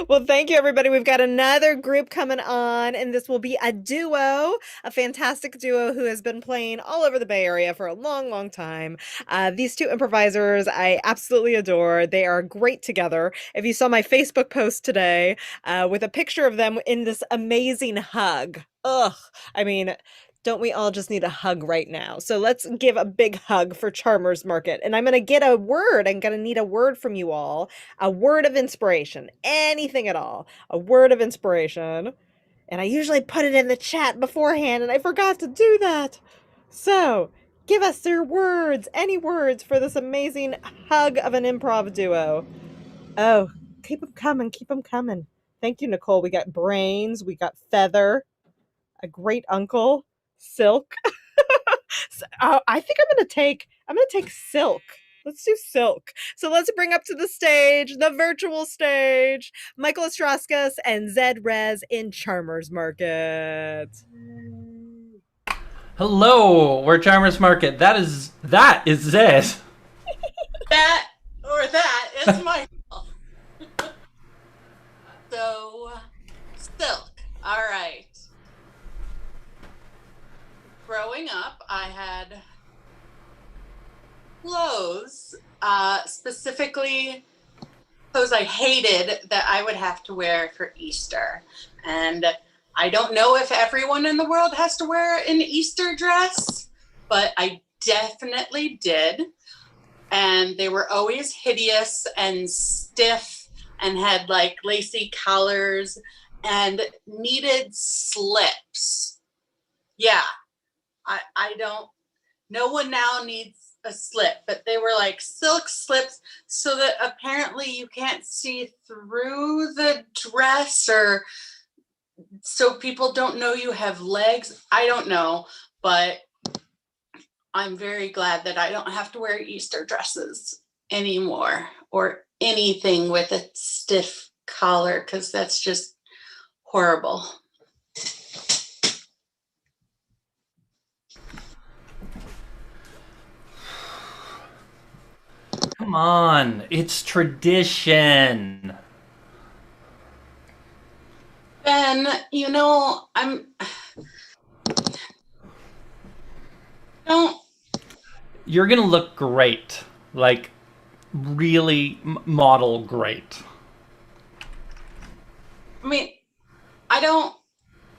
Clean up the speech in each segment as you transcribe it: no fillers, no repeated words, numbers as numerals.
Well, thank you, everybody. We've got another group coming on, and this will be a duo, a fantastic duo who has been playing all over the Bay Area for a long, long time. These two improvisers I absolutely adore. They are great together. If you saw my Facebook post today with a picture of them in this amazing hug, ugh, I mean, don't we all just need a hug right now? So let's give a big hug for Charmers Market. And I'm going to get a word. I'm going to need a word from you all, a word of inspiration, anything at all, a word of inspiration. And I usually put it in the chat beforehand, and I forgot to do that. So give us your words, any words for this amazing hug of an improv duo. Oh, keep them coming, keep them coming. Thank you, Nicole. We got brains, we got feather, a great uncle, silk. I think I'm gonna take silk. Let's do silk. So let's bring up to the stage, the virtual stage, Michael Astrauskas and Zed Rez in Charmers Market. Hello, we're Charmers Market. That is Zed. That is my so silk. All right. Growing up, I had clothes, specifically clothes I hated that I would have to wear for Easter. And I don't know if everyone in the world has to wear an Easter dress, but I definitely did. And they were always hideous and stiff and had like lacy collars and needed slips. Yeah, I don't, no one now needs a slip, but they were like silk slips so that apparently you can't see through the dress, or so people don't know you have legs. I don't know, but I'm very glad that I don't have to wear Easter dresses anymore or anything with a stiff collar, because that's just horrible. Come on, it's tradition. Ben, don't, You're gonna look great. Like, really model great. I mean, I don't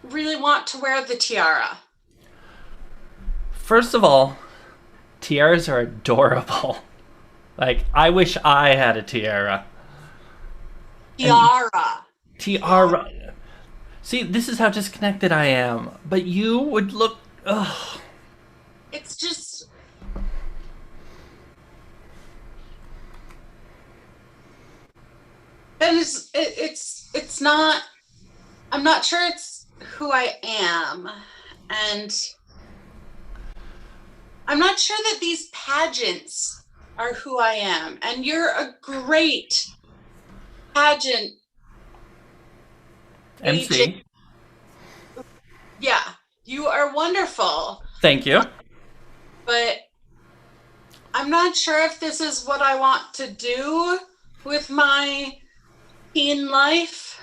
really want to wear the tiara. First of all, tiaras are adorable. Like, I wish I had a tiara. And Tiara. tiara. See, this is how disconnected I am. But you would look. Ugh. It's just, Ben, it's not, I'm not sure it's who I am. And I'm not sure that these pageants are who I am. And you're a great pageant agent. MC. Yeah, you are wonderful. Thank you. But I'm not sure if this is what I want to do with my teen life.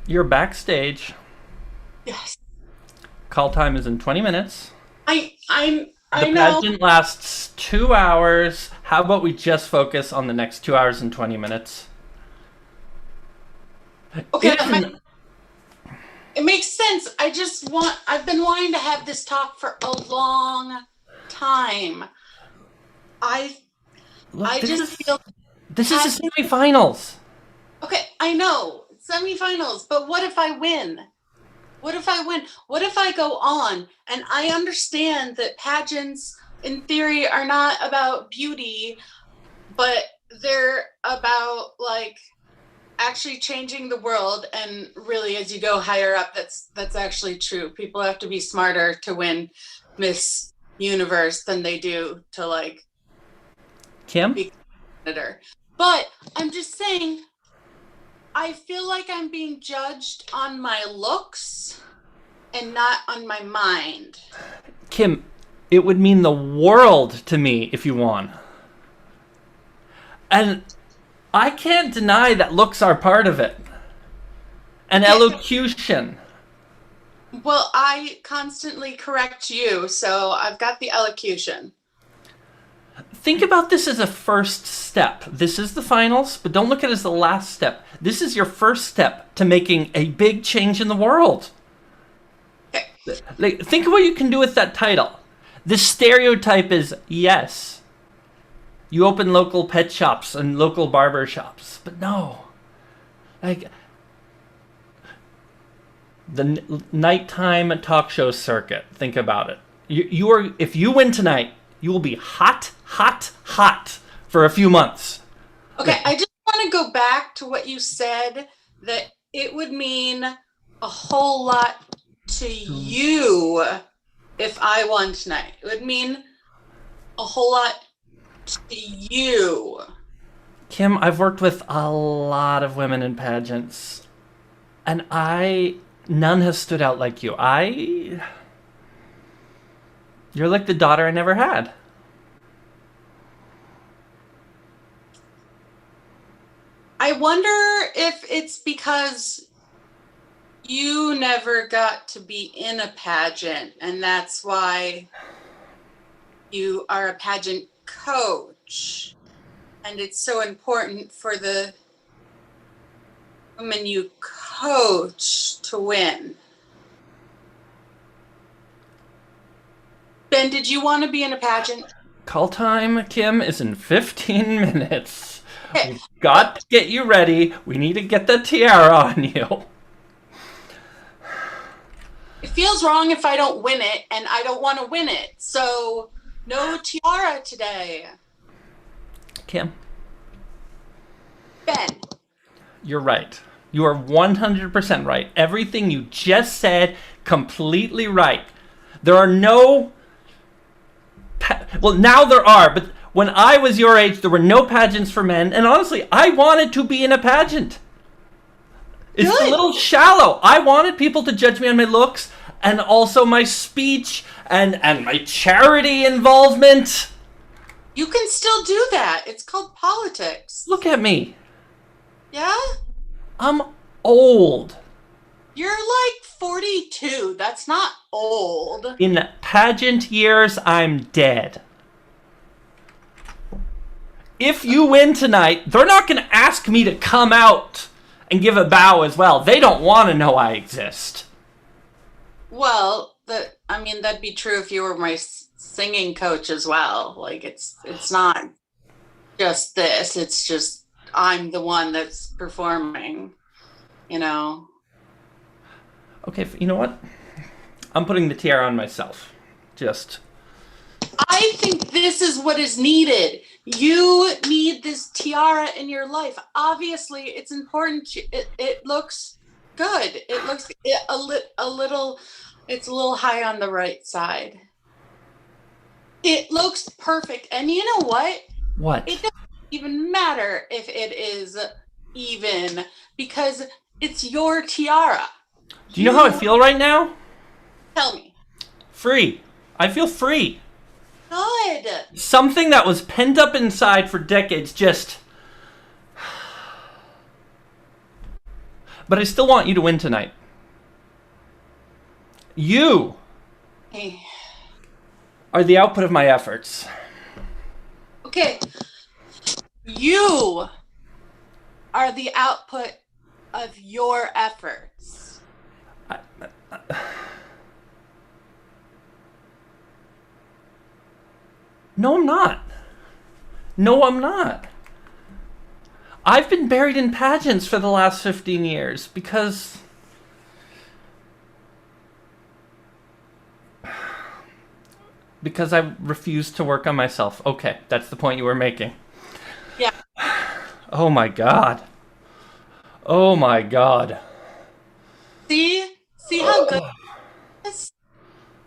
You're backstage. Yes, Call time is in 20 minutes. I The know. pageant lasts 2 hours. How about we just focus on the next 2 hours and 20 minutes? Okay, It it makes sense. I've been wanting to have this talk for a long time. I look, I this just is feel this is the semifinals. okay. I know semifinals, but what if I win? What if I win? What if I go on? And I understand that pageants, in theory, are not about beauty, but they're about like actually changing the world. And really, as you go higher up, that's actually true. People have to be smarter to win Miss Universe than they do to like Kim? be senator. But I'm just saying, I feel like I'm being judged on my looks and not on my mind. Kim, it would mean the world to me if you won. And I can't deny that looks are part of it. And Okay. elocution. Well, I constantly correct you, so I've got the elocution. Think about this as a first step. This is the finals, but don't look at it as the last step. This is your first step to making a big change in the world. Okay. Like, think of what you can do with that title. The stereotype is yes, you open local pet shops and local barber shops, but no. Like, the nighttime talk show circuit. Think about it. You are, if you win tonight, you will be hot, hot, hot for a few months. Okay, I just want to go back to what you said, that it would mean a whole lot to you if I won tonight. It would mean a whole lot to you. Kim, I've worked with a lot of women in pageants, and none has stood out like you. You're like the daughter I never had. I wonder if it's because you never got to be in a pageant, and that's why you are a pageant coach. And it's so important for the women you coach to win. Ben, did you want to be in a pageant? Call time, Kim, is in 15 minutes. Okay. We've got to get you ready. We need to get the tiara on you. It feels wrong if I don't win it, and I don't want to win it. So, no tiara today. Kim, Ben. you're right. You are 100% right. Everything you just said, completely right. There are no... Well, now there are, but when I was your age, there were no pageants for men, and honestly, I wanted to be in a pageant. It's Good. a little shallow. I wanted people to judge me on my looks, and also my speech, and my charity involvement. You can still do that. It's called politics. Look at me. Yeah? I'm old. You're like 42. That's not old. In pageant years, I'm dead. If you win tonight, they're not going to ask me to come out and give a bow as well. They don't want to know I exist. Well, that'd be true if you were my singing coach as well. Like, it's not just this. It's just I'm the one that's performing, you know. Okay, you know what? I'm putting the tiara on myself. I think this is what is needed. You need this tiara in your life. Obviously, it's important. It looks good. It looks a little. It's a little high on the right side. It looks perfect. And you know what? What? It doesn't even matter if it is even, because it's your tiara. Do you know how I feel right now? Tell me. Free. I feel free. Good. Something that was pent up inside for decades just... But I still want you to win tonight. You Hey. are the output of my efforts. Okay. You are the output of your efforts. No, I'm not. No, I'm not. I've been buried in pageants for the last 15 years because... Because I refused to work on myself. Okay, that's the point you were making. Yeah. Oh my god. Oh my god. See how good this?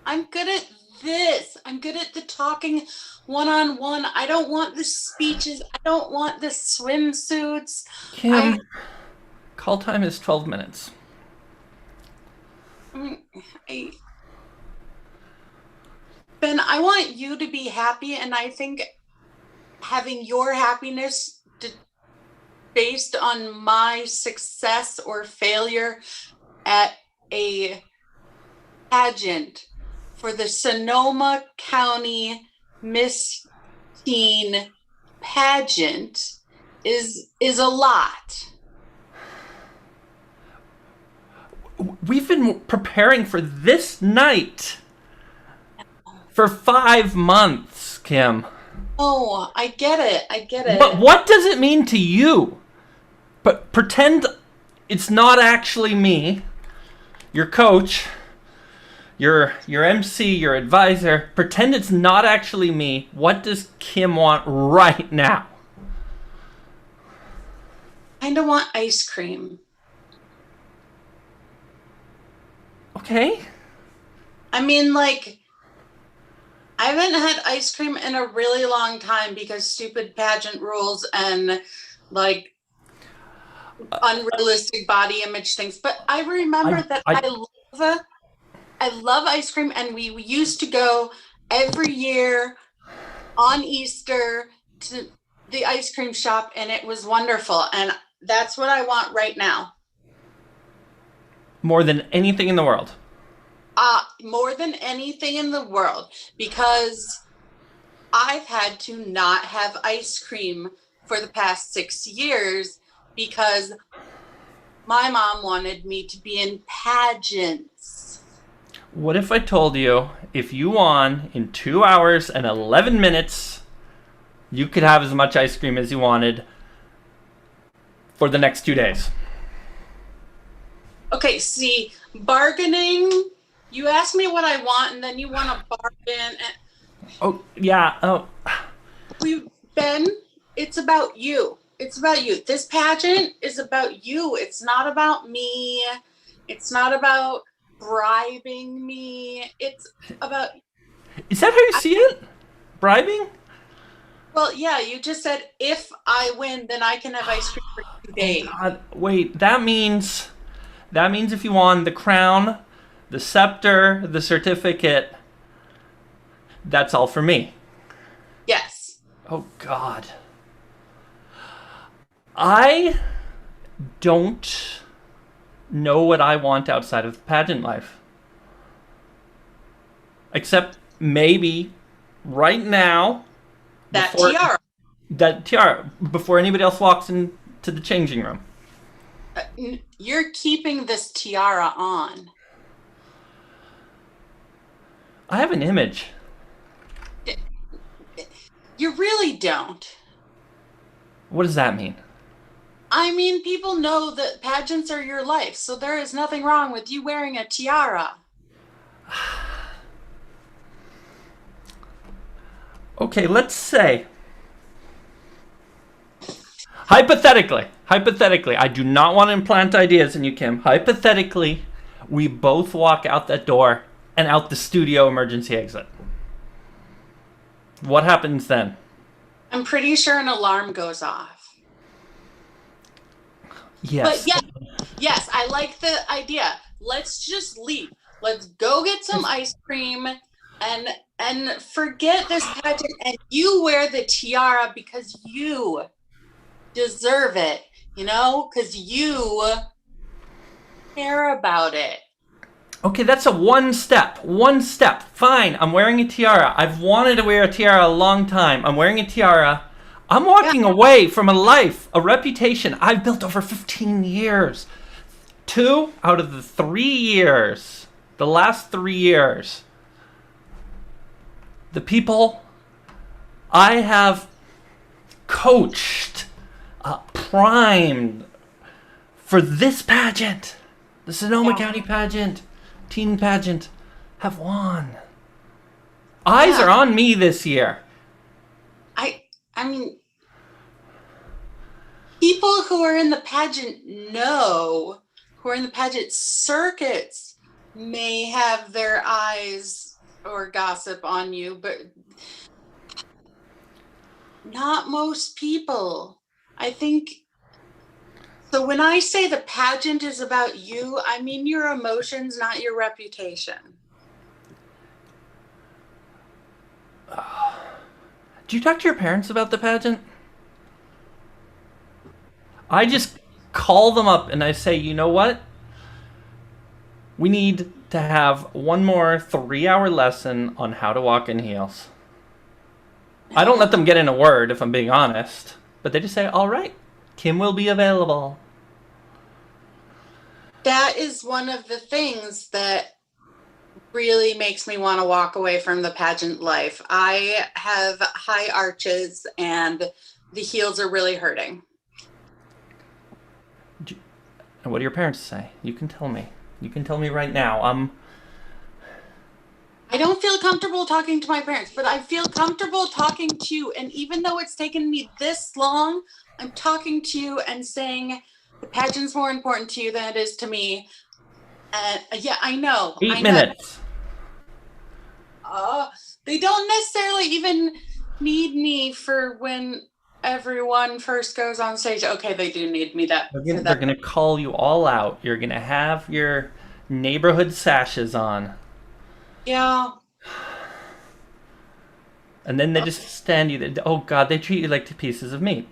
I'm good at this. I'm good at the talking one-on-one. I don't want the speeches. I don't want the swimsuits. Kim, call time is 12 minutes. Ben, I want you to be happy, and I think having your happiness based on my success or failure at a pageant for the Sonoma County Miss Teen pageant is a lot. We've been preparing for this night for 5 months, Kim. Oh, I get it. I get What it. what does it mean to you? But pretend it's not actually me, your coach, your MC, your advisor. Pretend it's not actually me. What does Kim want right now? Kind of want ice cream. Okay. I mean, like, I haven't had ice cream in a really long time because stupid pageant rules and like unrealistic body image things. But I remember I that I I love ice cream, and we used to go every year on Easter to the ice cream shop, and it was wonderful. And that's what I want right now. more than anything in the world. More than anything in the world, because I've had to not have ice cream for the past 6 years because my mom wanted me to be in pageants. What if I told you if you won in 2 hours and 11 minutes, you could have as much ice cream as you wanted for the next 2 days? Okay, see, bargaining, you ask me what I want and then you want to bargain. And Oh, yeah. Oh, Ben, it's about you. It's about you. This pageant is about you. It's not about me. It's not about bribing me. It's about, is that how you see it? Bribing? well, yeah, you just said if I win, then I can have ice cream for two Oh days. God! Wait, that means if you won the crown, the scepter, the certificate, that's all for me. Yes. Oh God! I don't know what I want outside of pageant life, except maybe right now That before tiara. that tiara before anybody else walks into the changing room. You're keeping this tiara on. I have an image. You really don't. What does that mean? I mean, people know that pageants are your life, so there is nothing wrong with you wearing a tiara. Okay, let's say hypothetically, I do not want to implant ideas in you, Kim. Hypothetically, we both walk out that door and out the studio emergency exit. What happens then? I'm pretty sure an alarm goes off. But Yes. yes, yes, I like the idea. Let's just leave. Let's go get some ice cream and forget this pageant, and you wear the tiara because you deserve it, because you care about it. Okay, that's a one step. One step. Fine, I'm wearing a tiara. I've wanted to wear a tiara a long time. I'm wearing a tiara. I'm Yeah. walking away from a life, a reputation I've built over 15 years. 2 out of the 3 years, the last 3 years, the people I have coached, primed for this pageant, the Sonoma Yeah. County pageant, teen pageant, have won. Eyes Yeah. are on me this year. I mean, people who are in the pageant know, who are in the pageant circuits may have their eyes or gossip on you, but not most people. I think so. When I say the pageant is about you, I mean your emotions, not your reputation. Do you talk to your parents about the pageant? I just call them up and I say, you know what? We need to have one more 3 hour lesson on how to walk in heels. I don't let them get in a word if I'm being honest, but they just say, all right, Kim will be available. That is one of the things that really makes me want to walk away from the pageant life. I have high arches and the heels are really hurting. And what do your parents say? You can tell me. You can tell me right now. I don't feel comfortable talking to my parents, but I feel comfortable talking to you. And even though it's taken me this long, I'm talking to you and saying the pageant's more important to you than it is to me. And yeah, I know. Eight I know. minutes. They don't necessarily even need me for when everyone first goes on stage. Okay, they do need me that for They're that. gonna call you all out. You're gonna have your neighborhood sashes on, Yeah. and then they just stand you there. Oh God, they treat you like two pieces of meat.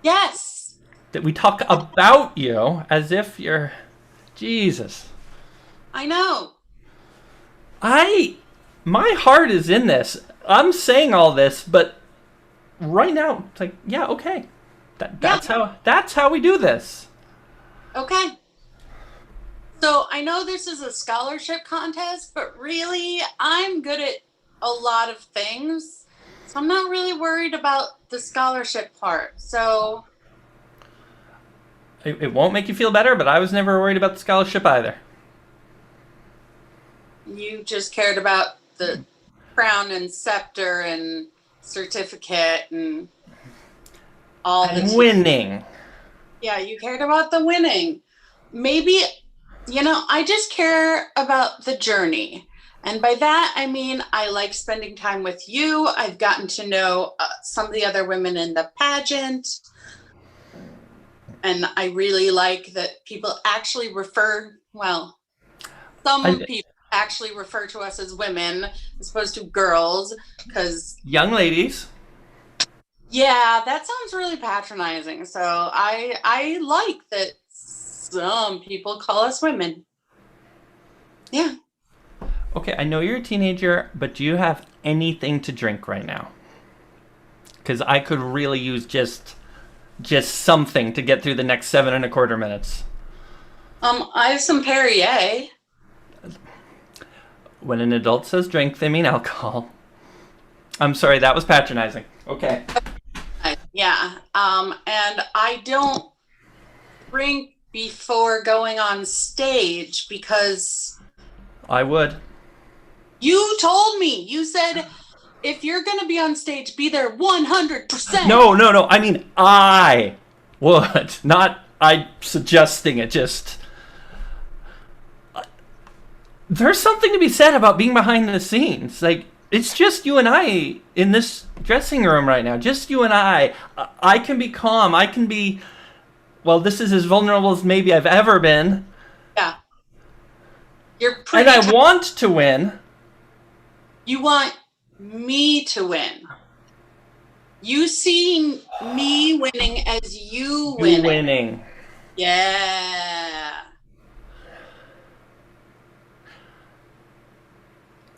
Yes. That we talk about you as if you're Jesus. I know. I my heart is in this. I'm saying all this, but right now it's like, yeah, okay. Yeah. That's how we do this. Okay. So I know this is a scholarship contest, but really, I'm good at a lot of things. So I'm not really worried about the scholarship part. So It won't make you feel better, but I was never worried about the scholarship either. you just cared about the crown and scepter and certificate and all the And winning. Yeah, you cared about the winning. Maybe, I just care about the journey. And by that, I mean, I like spending time with you. I've gotten to know some of the other women in the pageant. And I really like that people actually some I, people actually refer to us as women as opposed to girls. Because, young ladies. yeah, that sounds really patronizing. So I like that some people call us women. Yeah. Okay, I know you're a teenager, but do you have anything to drink right now? Because I could really use just something to get through the next 7.25 minutes. I have some Perrier. When an adult says drink, they mean alcohol. I'm sorry, that was patronizing. Okay. Yeah. And I don't drink before going on stage because I would. you told me. You said if you're going to be on stage, be there 100%. No. I mean, I would. Not I suggesting it, just. There's something to be said about being behind the scenes. Like, it's just you and I in this dressing room right now. Just you and I. I can be calm. I can be. Well, this is as vulnerable as maybe I've ever been. Yeah. You're And pretty. I want to win. You want me to win. You seeing me winning as you winning. Winning. Yeah.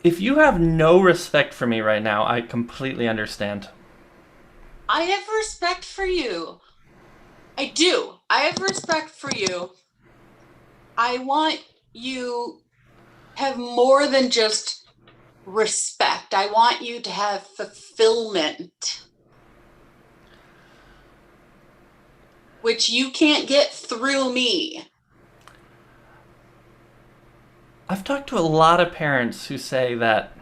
If you have no respect for me right now, I completely understand. I have respect for you. I do. I have respect for you. I want you have more than just respect. I want you to have fulfillment, which you can't get through me. I've talked to a lot of parents who say that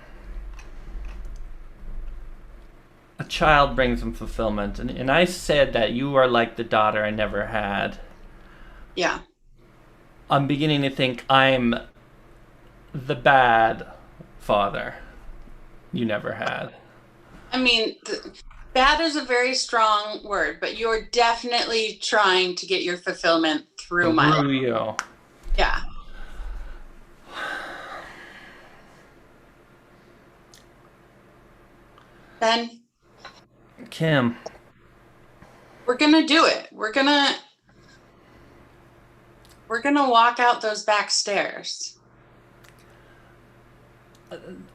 a child brings them fulfillment. And I said that you are like the daughter I never had. Yeah. I'm beginning to think I'm the bad father you never had. I mean, that is a very strong word, but you're definitely trying to get your fulfillment through my life. Through you. Yeah. Ben, Kim. we're gonna do it. We're gonna We're going to walk out those back stairs.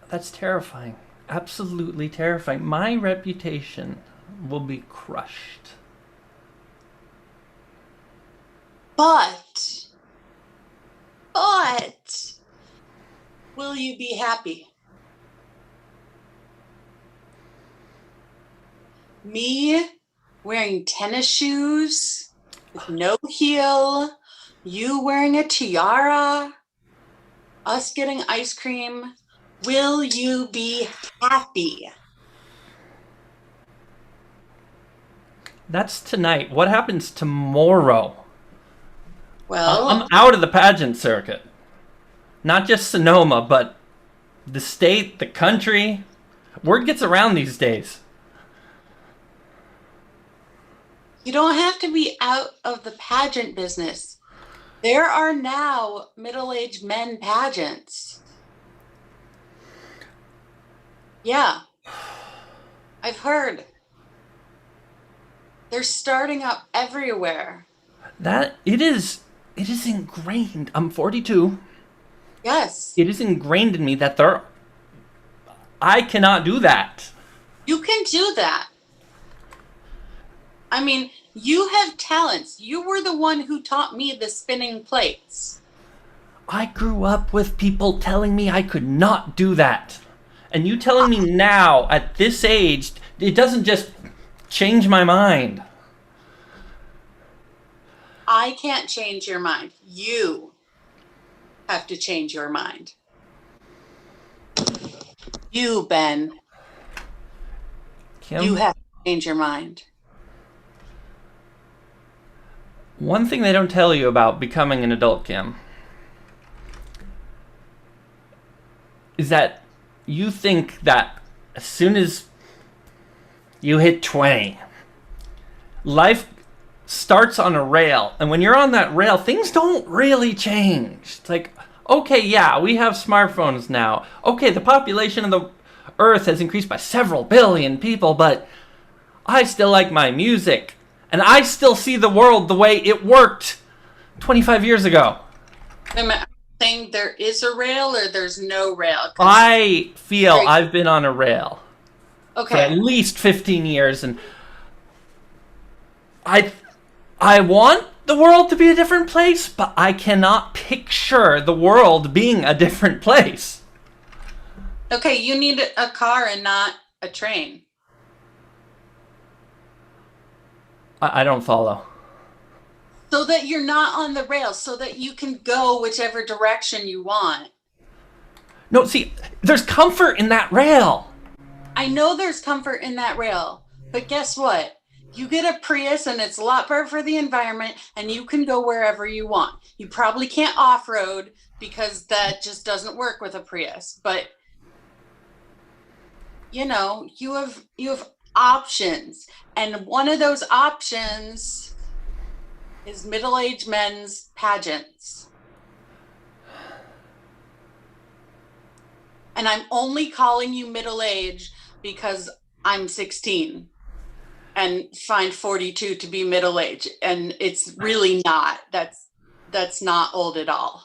That's terrifying. Absolutely terrifying. My reputation will be crushed. But, will you be happy? Me wearing tennis shoes with no heel, you wearing a tiara, us getting ice cream. Will you be happy? That's tonight. What happens tomorrow? Well, I'm out of the pageant circuit. Not just Sonoma, but the state, the country. Word gets around these days. you don't have to be out of the pageant business. There are now middle-aged men pageants. Yeah, I've heard. They're starting up everywhere. It is ingrained. I'm 42. Yes, It is ingrained in me that I cannot do that. you can do that. I mean, you have talents. You were the one who taught me the spinning plates. I grew up with people telling me I could not do that. And you telling me now at this age, it doesn't just change my mind. I can't change your mind. You have to change your mind. You, Ben, Kim, you have to change your mind. one thing they don't tell you about becoming an adult, Kim, is that you think that as soon as you hit 20, life starts on a rail. And when you're on that rail, things don't really change. It's like, okay, yeah, we have smartphones now. Okay, the population of the Earth has increased by several billion people, but I still like my music. And I still see the world the way it worked 25 years ago. Am I saying there is a rail or there's no rail? I feel I've been on a rail for at Okay. least 15 years, and I want the world to be a different place, but I cannot picture the world being a different place. Okay, you need a car and not a train. I don't follow. So that you're not on the rail, so that you can go whichever direction you want. No, see, there's comfort in that rail. I know there's comfort in that rail, but guess what? You get a Prius and it's a lot better for the environment and you can go wherever you want. You probably can't off-road because that just doesn't work with a Prius, but you know, you have options. And one of those options is middle-aged men's pageants. And I'm only calling you middle-aged because I'm 16 and find 42 to be middle-aged. And it's really not. That's not old at all.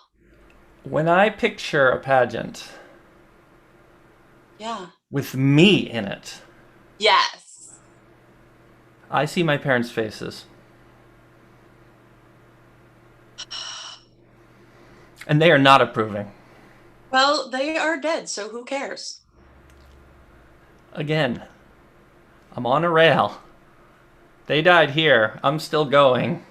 When I picture a pageant Yeah. with me in it, Yes. I see my parents' faces. And they are not approving. Well, they are dead, so who cares? Again, I'm on a rail. They died here. I'm still going.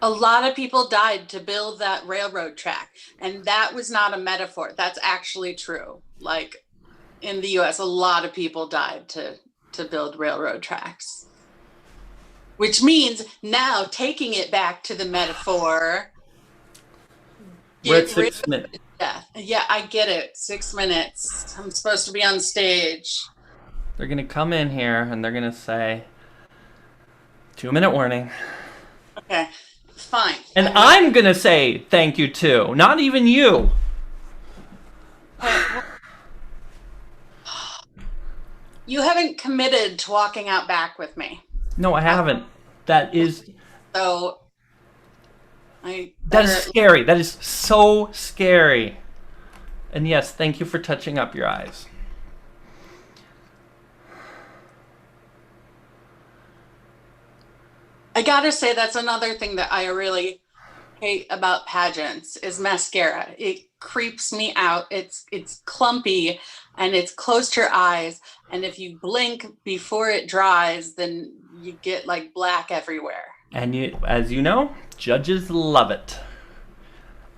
A lot of people died to build that railroad track, and that was not a metaphor. That's actually true. Like in the US, a lot of people died to build railroad tracks. Which means now taking it back to the metaphor. We're at get rid 6 of minutes. death. Yeah, I get it. 6 minutes. I'm supposed to be on stage. They're going to come in here and they're going to say, 2-minute warning. Okay, fine. And I'm going to say thank you too. Not even you. You haven't committed to walking out back with me. No, I haven't. That is So I That is better. scary. That is so scary. And yes, thank you for touching up your eyes. I gotta say that's another thing that I really hate about pageants is mascara. It creeps me out. It's clumpy and it's close to your eyes. And if you blink before it dries, then you get like black everywhere. And you, as you know, judges love it.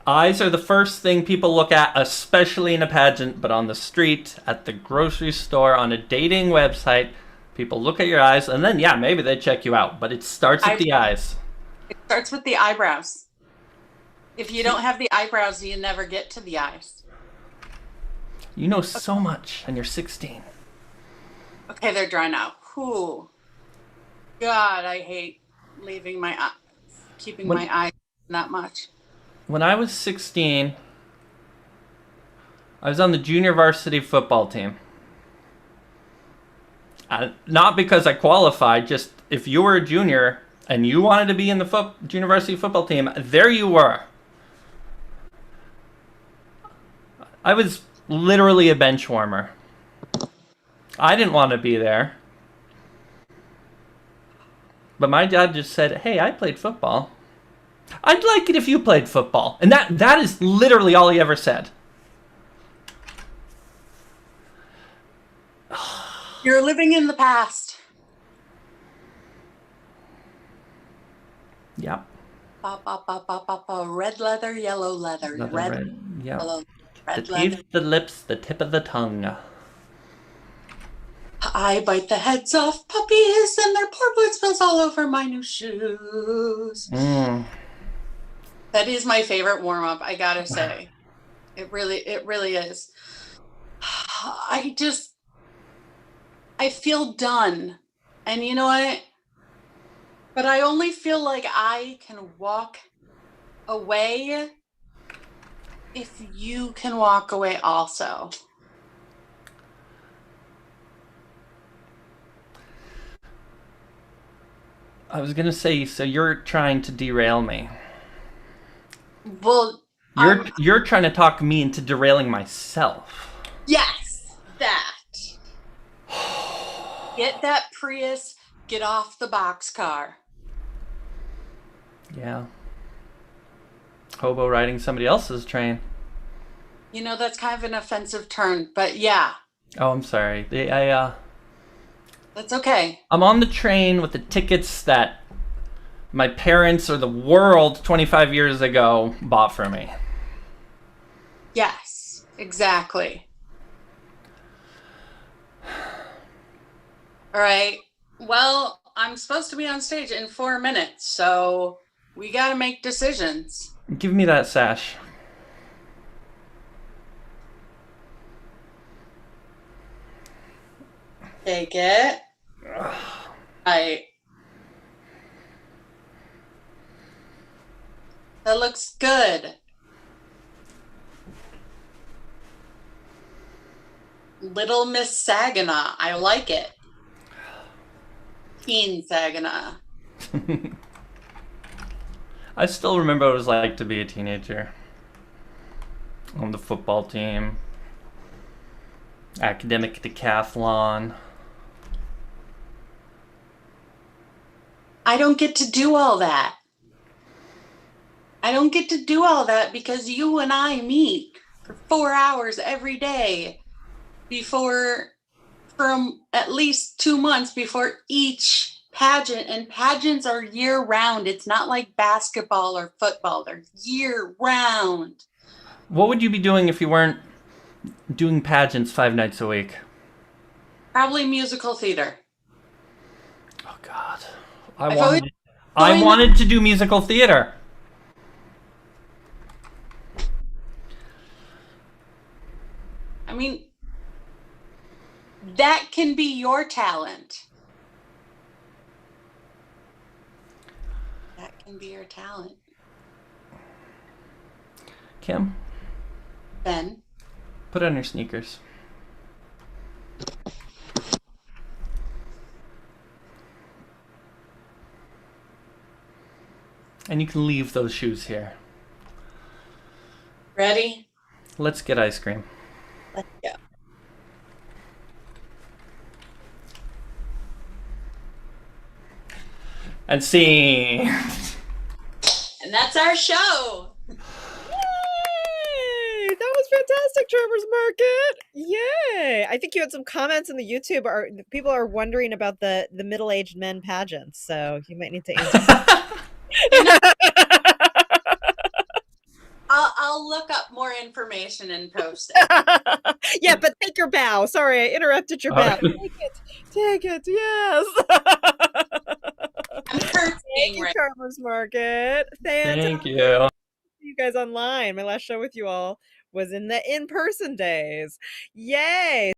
Eyes are the first thing people look at, especially in a pageant, but on the street, at the grocery store, on a dating website, people look at your eyes and then, yeah, maybe they check you out, but it starts at I the eyes. It starts with the eyebrows. If you don't have the eyebrows, you never get to the eyes. You know so much, and you're 16. Okay, they're dry now. Whew. God, I hate leaving my keeping When, my eyes that much. when I was 16, I was on the junior varsity football team. Not because I qualified, just if you were a junior and you wanted to be in the junior varsity football team, there you were. I was literally a bench warmer. I didn't want to be there. But my dad just said, hey, I played football. I'd like it if you played football. And that is literally all he ever said. You're living in the past. Yep. Ba, ba, ba, ba, ba, ba. Red leather, yellow leather. Another Red, red. Yep. yellow, The red leather. teeth, the lips, the tip of the tongue. I bite the heads off puppies and their poor blood spills all over my new shoes. Mm. That is my favorite warm up, I gotta say. It really is. I feel done. And you know what? But I only feel like I can walk away if you can walk away also. I was going to say, so you're trying to derail me. Well, You're trying to talk me into derailing myself. yes, that. Get that Prius, get off the boxcar. Yeah. Hobo riding somebody else's train. You know, that's kind of an offensive term, but yeah, Oh, I'm sorry. that's okay. I'm on the train with the tickets that my parents or the world 25 years ago bought for me. Yes, exactly. All right. Well, I'm supposed to be on stage in 4 minutes, so we got to make decisions. Give me that sash. Take it. I. That looks good. Little Miss Saginaw. I like it. Teen Saginaw. I still remember what it was like to be a teenager. On the football team. Academic decathlon. I don't get to do all that. I don't get to do all that because you and I meet for 4 hours every day from at least 2 months before each pageant. And pageants are year round. It's not like basketball or football. They're year round. What would you be doing if you weren't doing pageants 5 nights a week? Probably musical theater. Oh God. I've always I joined wanted to do musical theater. I mean, that can be your talent. That can be your talent. Kim, Ben. put on your sneakers. And you can leave those shoes here. Ready? Let's get ice cream. Let's go. And scene. And that's our show. Yay! That was fantastic, Trevor's Market. Yay! I think you had some comments in the YouTube. People are wondering about the middle-aged men pageants, so you might need to answer. I'll look up more information and post it. Yeah, but take your bow. Sorry, I interrupted your bow. Take it. Yes. I'm curtsying Thank you, right. Farmers Market. Thank you. See you guys online. My last show with you all was in the in-person days. Yay!